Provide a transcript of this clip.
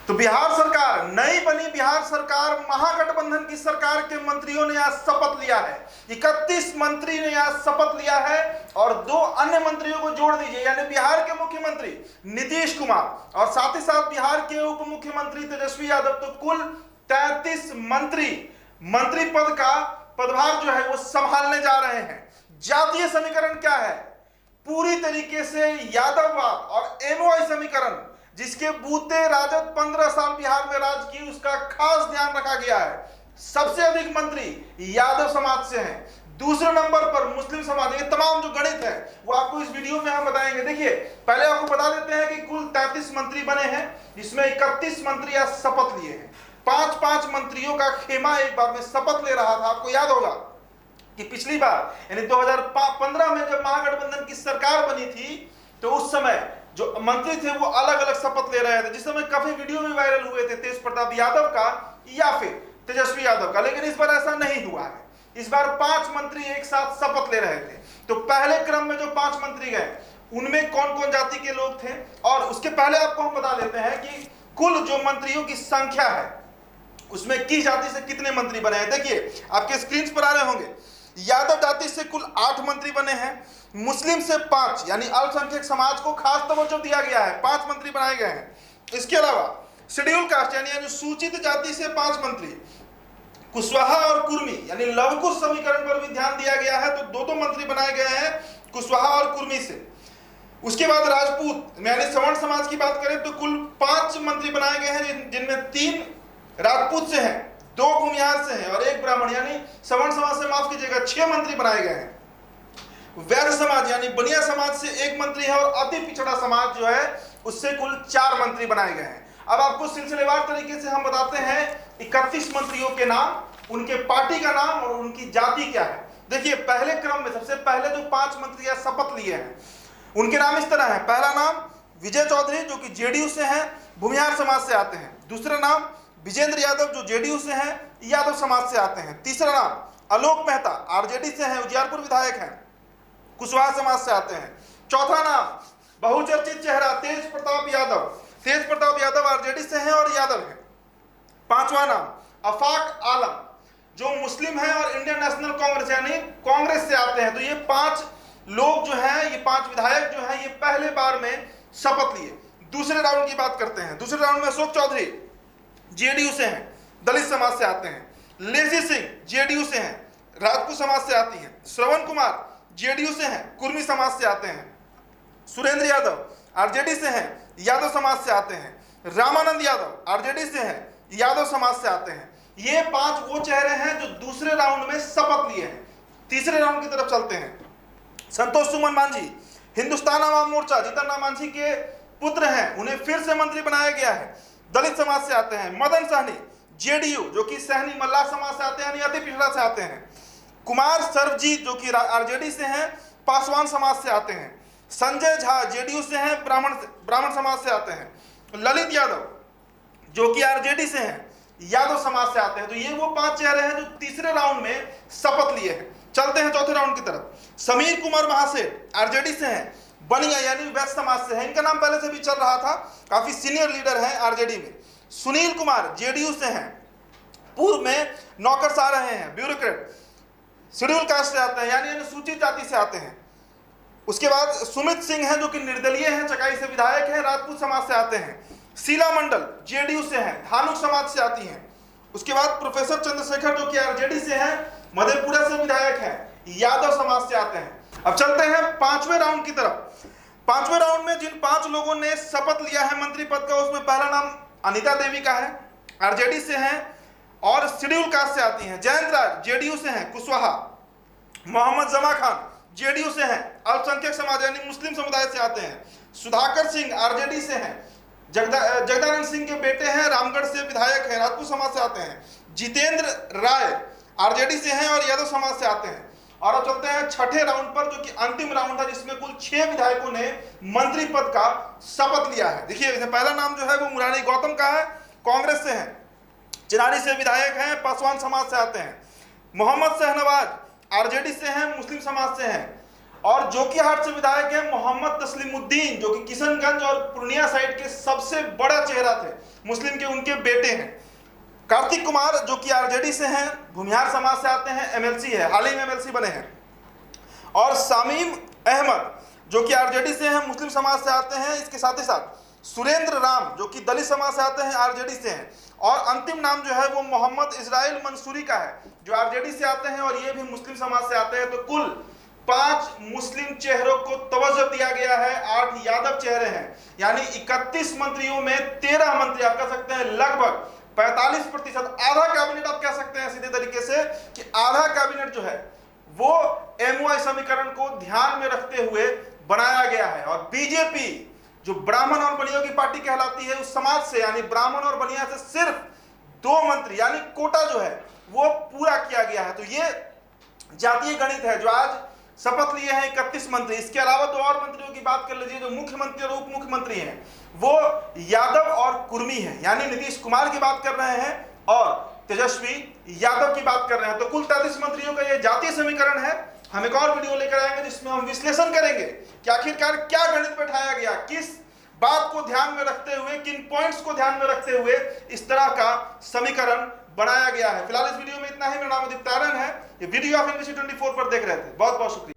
तो बिहार सरकार, नई बनी बिहार सरकार, महागठबंधन की सरकार के मंत्रियों ने आज शपथ लिया है। 31 मंत्री ने आज शपथ लिया है और 2 अन्य मंत्रियों को जोड़ दीजिए, यानी बिहार के मुख्यमंत्री नीतीश कुमार और साथ ही साथ बिहार के उप मुख्यमंत्री तेजस्वी यादव, तो कुल 33 मंत्री पद का पदभार जो है वो संभालने जा रहे हैं। जातीय समीकरण क्या है? पूरी तरीके से यादववाद और एनओआई समीकरण, जिसके बूते राजद 15 साल बिहार में राज की, उसका खास ध्यान रखा गया है। सबसे अधिक मंत्री यादव समाज से हैं, दूसरे नंबर पर मुस्लिम समाज। ये तमाम जो गणित है वो आपको इस वीडियो में हम बताएंगे। देखिए, पहले आपको बता देते हैं कि कुल 33 मंत्री बने हैं, जिसमें 31 मंत्री आज शपथ लिए हैं। 5-5 मंत्रियों का खेमा एक बार में शपथ ले रहा था। आपको याद होगा कि पिछली बार यानी 2015 में जब महागठबंधन की सरकार बनी थी, तो उस समय जो मंत्री थे वो अलग अलग शपथ ले रहे थे, जिस समय काफी वीडियो भी वायरल हुए थे तेज प्रताप यादव का या फिर तेजस्वी यादव का। लेकिन इस बार ऐसा नहीं हुआ है। इस बार 5 मंत्री एक साथ शपथ ले रहे थे। तो पहले क्रम में जो 5 मंत्री गए, उनमें कौन कौन जाति के लोग थे, और उसके पहले आपको हम बता देते हैं कि कुल जो मंत्रियों की संख्या है उसमें किस जाति से कितने मंत्री बने हैं। देखिए, आपके स्क्रीन पर आ रहे होंगे। यादव जाति से कुल 8 मंत्री बने हैं, मुस्लिम से 5 यानी अल्पसंख्यक समाज को खास तवज्जो दिया गया है, 5 मंत्री बनाए गए हैं। इसके अलावा शेड्यूल कास्ट यानी अनुसूचित जाति से 5 मंत्री, कुशवाहा और कुर्मी यानी लवकुश समीकरण पर भी ध्यान दिया गया है, तो 2-2 मंत्री बनाए गए हैं कुशवाहा और कुर्मी से। उसके बाद राजपूत यानी सवर्ण समाज की बात करें तो कुल 5 मंत्री बनाए गए हैं, जिनमें 3 राजपूत से हैं, 2 भूमिहार से हैं और 1 ब्राह्मण, यानी सवर्ण समाज से माफ कीजिएगा 6 मंत्री बनाए गए हैं। वैश्य समाज यानी बनिया समाज से 1 मंत्री है और अति पिछड़ा समाज जो है उससे कुल 4 मंत्री बनाए गए हैं। अब आपको सिलसिलेवार तरीके से हम बताते हैं 31 मंत्रियों के नाम, उनके पार्टी का नाम और उनकी जाति क्या है। देखिए, पहले क्रम में सबसे पहले जो 5 मंत्री शपथ लिए हैं उनके नाम इस तरह है। पहला नाम विजय चौधरी, जो कि जेडीयू से हैं, भूमिहार समाज से आते हैं। दूसरा नाम विजेंद्र यादव, जो जेडीयू से हैं, यादव समाज से आते हैं। तीसरा नाम आलोक मेहता, आरजेडी से हैं, उजियारपुर विधायक हैं, कुशवाहा समाज से आते हैं। चौथा नाम बहुचर्चित चेहरा तेज प्रताप यादव आरजेडी से हैं और यादव हैं। 5वां नाम आफाक आलम, जो मुस्लिम है और इंडियन नेशनल कांग्रेस यानी कांग्रेस से आते हैं। तो ये 5 लोग जो हैं, ये 5 विधायक जो हैं, ये पहले बार में शपथ लिए। दूसरे राउंड की बात करते हैं। दूसरे राउंड में अशोक चौधरी जेडीयू से हैं, दलित समाज से आते हैं। लेसी सिंह जेडीयू से हैं, राजपूत समाज से आती हैं। श्रवण कुमार जेडीयू से हैं, कुर्मी समाज से आते हैं। सुरेंद्र यादव आरजेडी से हैं, यादव समाज से आते हैं। रामानंद यादव आरजेडी से हैं, यादव समाज से आते हैं। ये 5 वो चेहरे हैं जो दूसरे राउंड में शपथ लिए हैं। तीसरे राउंड की तरफ चलते हैं। संतोष सुमन मांझी हिंदुस्तान आवाम मोर्चा जीतन राम मांझी के पुत्र हैं, उन्हें फिर से मंत्री बनाया गया है, दलित समाज से आते हैं। मदन सहनी जेडीयू, जो कि सहनी मल्लाह समाज से आते हैं, अति पिछड़ा से आते हैं। कुमार सर्वजीत, जो कि आरजेडी से हैं, पासवान समाज से आते हैं। संजय झा जेडीयू से हैं, ब्राह्मण समाज से आते हैं। ललित यादव, जो कि आरजेडी से हैं, यादव समाज से आते हैं। तो ये वो 5 चेहरे हैं जो तीसरे राउंड में शपथ लिए हैं। चलते हैं चौथे राउंड की तरफ। समीर कुमार महासेठ आरजेडी से हैं, बनिया यानी वैश्य समाज से है, इनका नाम पहले से भी चल रहा था, काफी सीनियर लीडर हैं आरजेडी में। सुनील कुमार जेडीयू से हैं, पूर्व में नौकरशाह रहे हैं, ब्यूरोक्रेट, शेड्यूल कास्ट से आते हैं यानी अनुसूचित जाति से आते हैं। उसके बाद सुमित सिंह हैं, जो कि निर्दलीय हैं, चकाई से विधायक हैं, राजपूत समाज से आते हैं। शीला मंडल जेडीयू से हैं, धानुक समाज से आती हैं। उसके बाद प्रोफेसर चंद्रशेखर, जो कि आरजेडी से हैं, मधेपुरा से विधायक हैं, यादव समाज से आते हैं। अब चलते हैं 5वें राउंड की तरफ। 5वें राउंड में जिन 5 लोगों ने शपथ लिया है मंत्री पद का, उसमें पहला नाम अनिता देवी का है, आरजेडी से हैं और शेड्यूल कास्ट से आती हैं। जयंत राज जेडीयू से हैं, कुशवाहा। मोहम्मद जमा खान जेडीयू से हैं, अल्पसंख्यक समाज यानी मुस्लिम समुदाय से आते हैं। सुधाकर सिंह आरजेडी से हैं, जगदानंद सिंह के बेटे हैं, रामगढ़ से विधायक हैं, राजपूत समाज से आते हैं। जितेंद्र राय आरजेडी से हैं और यादव समाज से आते हैं। और अब चलते हैं 6ठे राउंड पर, जो कि अंतिम राउंड है, जिसमें कुल 6 विधायकों ने मंत्री पद का शपथ लिया है। देखिए, पहला नाम जो है वो मुरारी गौतम का है, कांग्रेस से हैं, चिनारी से विधायक हैं, पासवान समाज से आते हैं। मोहम्मद शहनवाज आरजेडी से हैं, मुस्लिम समाज से हैं। और जोकीहाट से विधायक है मोहम्मद तस्लीमुद्दीन, जो कि किशनगंज और पूर्णिया साइड के सबसे बड़ा चेहरा थे मुस्लिम के, उनके बेटे हैं। कार्तिक कुमार जो कि आरजेडी से हैं, भूमिहार समाज से आते हैं, एमएलसी है, हाल ही में एमएलसी बने हैं। और शामीम अहमद जो कि आरजेडी से हैं, मुस्लिम समाज से आते हैं। इसके साथ ही साथ सुरेंद्र राम जो कि दलित समाज से आते हैं, आरजेडी से हैं। और अंतिम नाम जो है वो मोहम्मद इजराइल मंसूरी का है, जो आरजेडी से आते हैं और ये भी मुस्लिम समाज से आते हैं। तो कुल 5 मुस्लिम चेहरों को तवज्जो दिया गया है, 8 यादव चेहरे हैं। यानी 31 मंत्रियों में 13 मंत्री, आप कह सकते हैं लगभग 45%, आधा कैबिनेट आप कह सकते हैं सीधे तरीके से कि आधा कैबिनेट जो है वो एमओआई समीकरण को ध्यान में रखते हुए बनाया गया है। और बीजेपी जो ब्राह्मण और बनियों की पार्टी कहलाती है, उस समाज से यानी ब्राह्मण और बनिया से सिर्फ 2 मंत्री यानी कोटा जो है वो पूरा किया गया है। तो ये जातीय गणित है जो आज शपथ लिए हैं 31 मंत्री। इसके अलावा 2 और मंत्रियों की बात कर लीजिए। जो मुख्यमंत्री और उप मुख्यमंत्री हैं वो यादव और कुर्मी हैं, यानी नीतीश कुमार की बात कर रहे हैं और तेजस्वी यादव की बात कर रहे हैं। तो कुल 33 मंत्रियों का ये जातीय समीकरण है। हम एक और वीडियो लेकर आएंगे जिसमें हम विश्लेषण करेंगे कि आखिरकार क्या गणित बैठाया गया, किस बात को ध्यान में रखते हुए, किन पॉइंट्स को ध्यान में रखते हुए इस तरह का समीकरण बनाया गया है। फिलहाल इस वीडियो में इतना ही। मेरा नाम आदित्य तारण है। ये वीडियो आप NBC 24 पर देख रहे थे। बहुत बहुत शुक्रिया।